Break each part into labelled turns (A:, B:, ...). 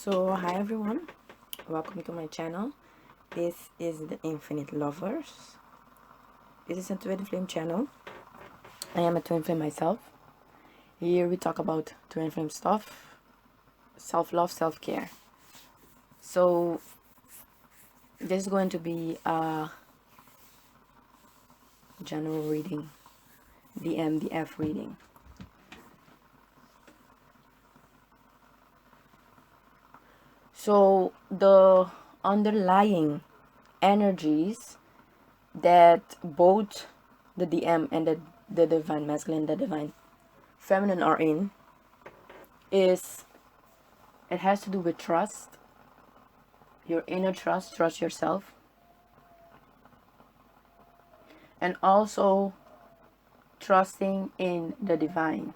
A: So hi everyone, welcome to my channel. This is the Infinite Lovers. This is a twin flame channel. I am a twin flame myself. Here we talk about twin flame stuff, self-love, self-care. So this is going to be a general reading, the MDF reading. So the underlying energies that both the DM and the divine masculine, the divine feminine are in is, it has to do with trust, your inner trust yourself, and also trusting in the divine,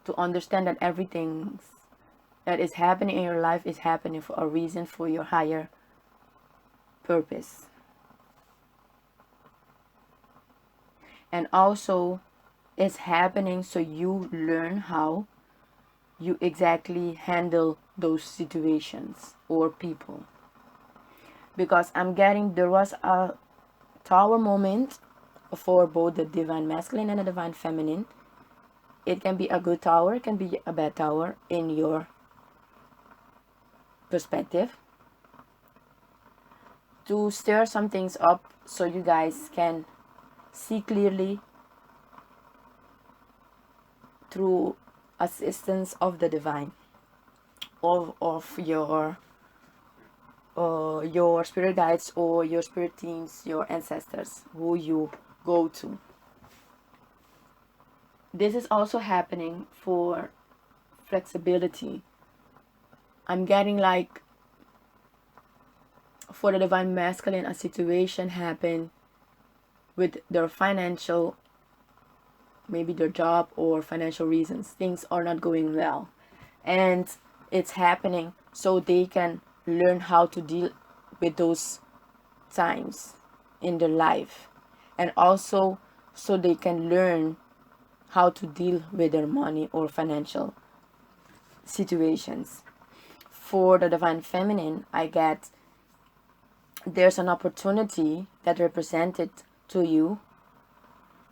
A: to understand that everything that is happening in your life is happening for a reason, for your higher purpose. And also it's happening so you learn how you exactly handle those situations or people. Because I'm getting, there was a tower moment for both the divine masculine and the divine feminine. It can be a good tower, it can be a bad tower in your perspective, to stir some things up so you guys can see clearly through assistance of the divine, of your spirit guides or your spirit teams, your ancestors who you go to. This is also happening for flexibility. I'm getting like, for the divine masculine, a situation happened with their financial, maybe their job or financial reasons. Things are not going well, and it's happening so they can learn how to deal with those times in their life, and also so they can learn how to deal with their money or financial situations. For the divine feminine, I get, there's an opportunity that represented to you,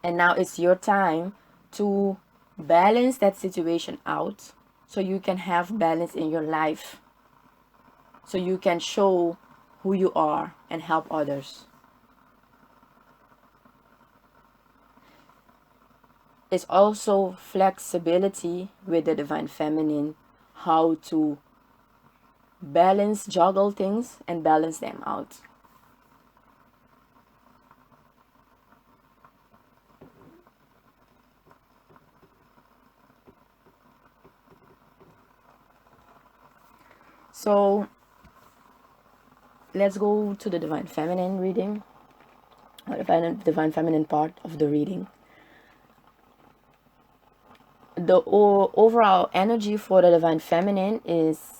A: and now it's your time to balance that situation out so you can have balance in your life, so you can show who you are and help others. It's also flexibility with the divine feminine, how to balance, juggle things and balance them out. So let's go to the divine feminine reading, or the divine feminine part of the reading. The overall energy for the divine feminine is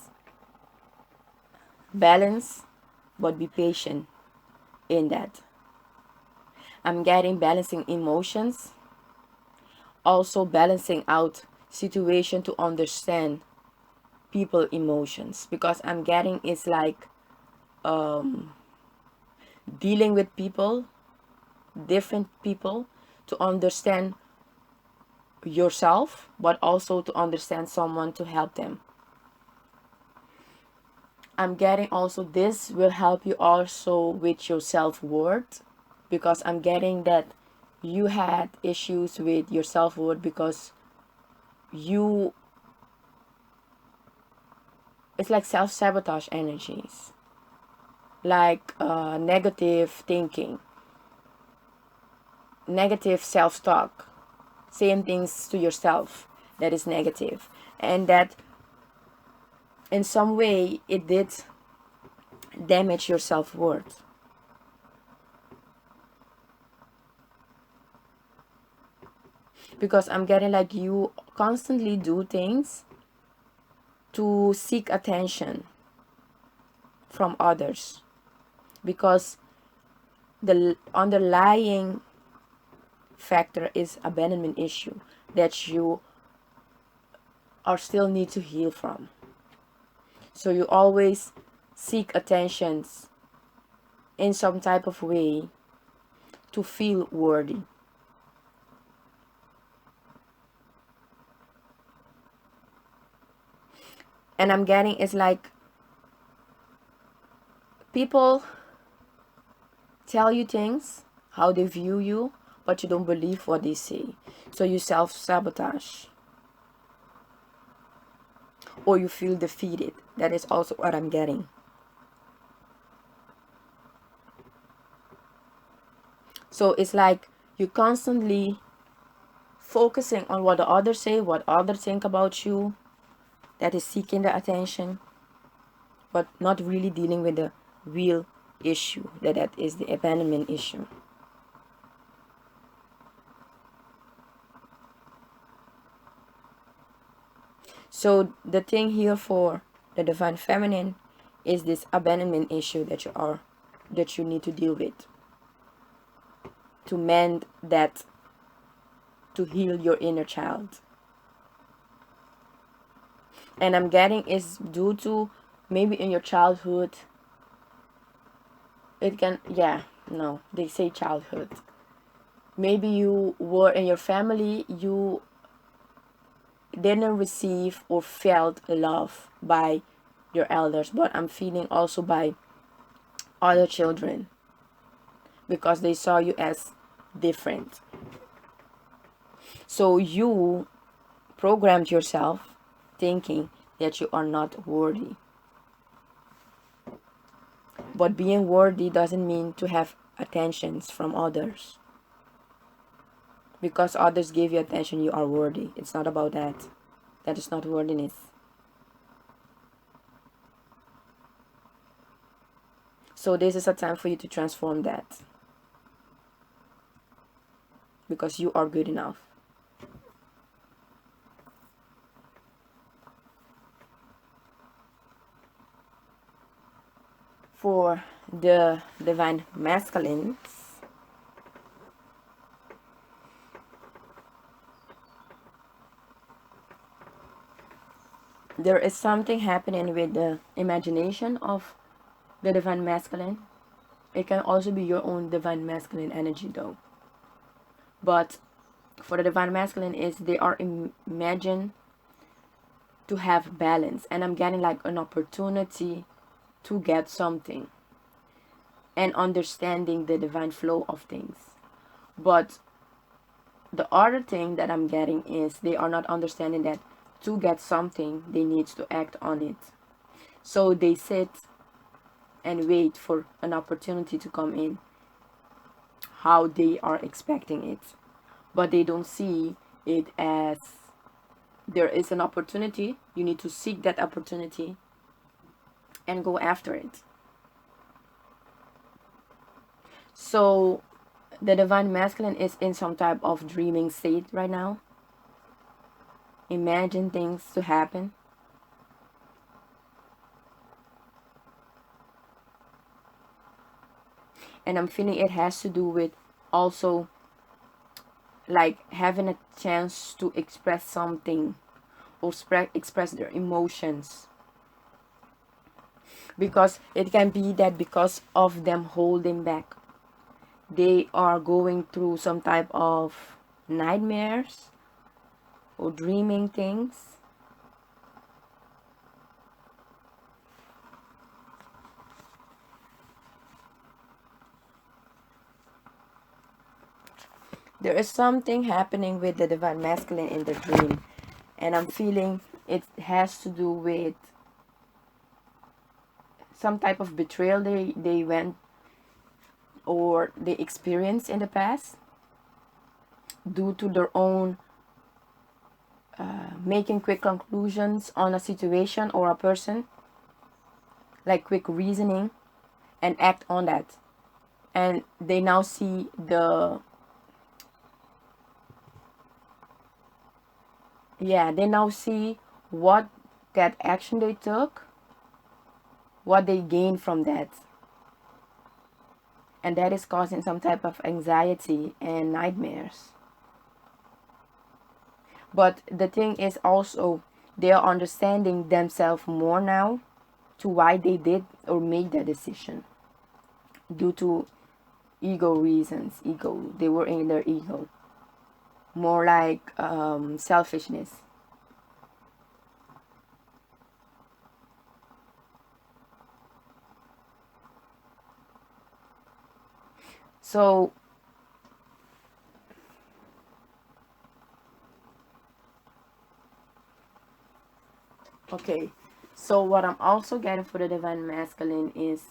A: balance, but be patient in that. I'm getting balancing emotions, also balancing out situation to understand people emotions, because I'm getting, it's like dealing with people, different people, to understand yourself, but also to understand someone to help them. I'm getting also, this will help you also with your self-worth, because I'm getting that you had issues with your self-worth because you, it's like self-sabotage energies, like negative thinking, negative self-talk, saying things to yourself that is negative, and that in some way it did damage your self-worth. Because I'm getting like you constantly do things to seek attention from others, because the underlying factor is abandonment issue, that you are still need to heal from. So you always seek attentions in some type of way to feel worthy. And I'm getting it's like people tell you things, how they view you, but you don't believe what they say. So you self-sabotage. Or you feel defeated. That is also what I'm getting. So it's like you constantly focusing on what the others say, what others think about you, that is seeking the attention, but not really dealing with the real issue, that is the abandonment issue. So the thing here for the divine feminine is this abandonment issue that you need to deal with, to mend that, to heal your inner child. And I'm getting is due to maybe in your childhood, it can, yeah, no, they say childhood. Maybe you were in your family, you didn't receive or felt love by your elders, but I'm feeling also by other children because they saw you as different. So you programmed yourself thinking that you are not worthy. But being worthy doesn't mean to have attentions from others. Because others give you attention, you are worthy. It's not about that. That is not worthiness. So this is a time for you to transform that. Because you are good enough. For the divine masculines, there is something happening with the imagination of the divine masculine. It can also be your own divine masculine energy though. But for the divine masculine is they are imagined to have balance, and I'm getting like an opportunity to get something and understanding the divine flow of things. But the other thing that I'm getting is they are not understanding that to get something they need to act on it. So they sit and wait for an opportunity to come in how they are expecting it, but they don't see it as there is an opportunity. You need to seek that opportunity and go after it. So the divine masculine is in some type of dreaming state right now. Imagine things to happen. And I'm feeling it has to do with also like having a chance to express something or express their emotions. Because it can be that because of them holding back, they are going through some type of nightmares or dreaming things. There is something happening with the divine masculine in the dream, and I'm feeling it has to do with some type of betrayal they went or they experienced in the past due to their own making quick conclusions on a situation or a person, like quick reasoning, and act on that. And they now see they now see what that action they took, what they gained from that. And that is causing some type of anxiety and nightmares. But the thing is also, they are understanding themselves more now to why they did or made that decision, due to ego reasons. Ego, they were in their ego, more like selfishness. So okay, so what I'm also getting for the divine masculine is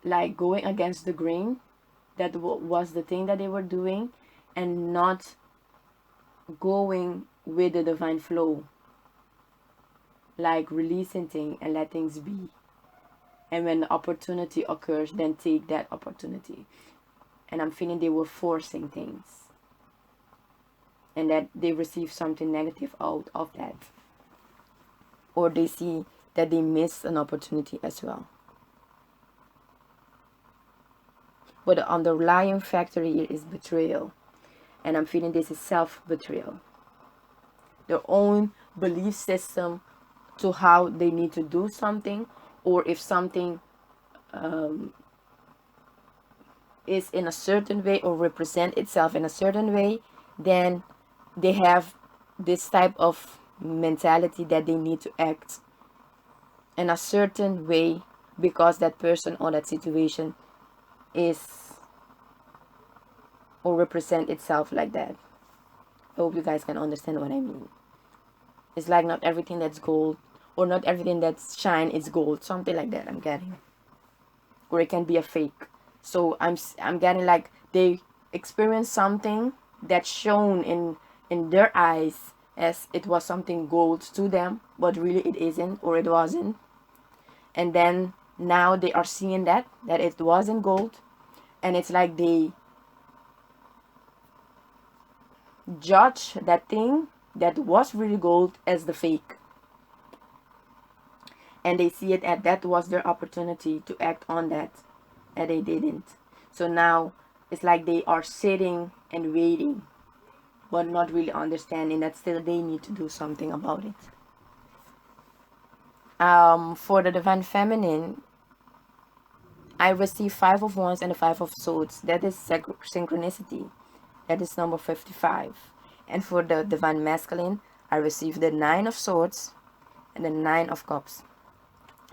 A: like going against the grain. That was the thing that they were doing, and not going with the divine flow, like releasing things and let things be. And when the opportunity occurs, then take that opportunity. And I'm feeling they were forcing things, and that they receive something negative out of that, or they see that they missed an opportunity as well. But the underlying factor here is betrayal, and I'm feeling this is self-betrayal, their own belief system to how they need to do something, or if something is in a certain way or represent itself in a certain way, then they have this type of mentality that they need to act in a certain way because that person or that situation is or represent itself like that. I hope you guys can understand what I mean. It's like not everything that's gold, or not everything that's shine is gold, something like that I'm getting. Or it can be a fake. So I'm getting like they experience something that's shown in their eyes as it was something gold to them, but really it isn't, or it wasn't. And then now they are seeing that it wasn't gold, and it's like they judge that thing that was really gold as the fake, and they see it as that was their opportunity to act on that, and they didn't. So now it's like they are sitting and waiting, but not really understanding that still they need to do something about it. For the divine feminine, I receive 5 of Wands and the 5 of Swords. That is synchronicity. That is number 55. And for the divine masculine, I receive the 9 of Swords and the 9 of Cups.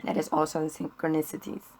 A: That is also in synchronicities.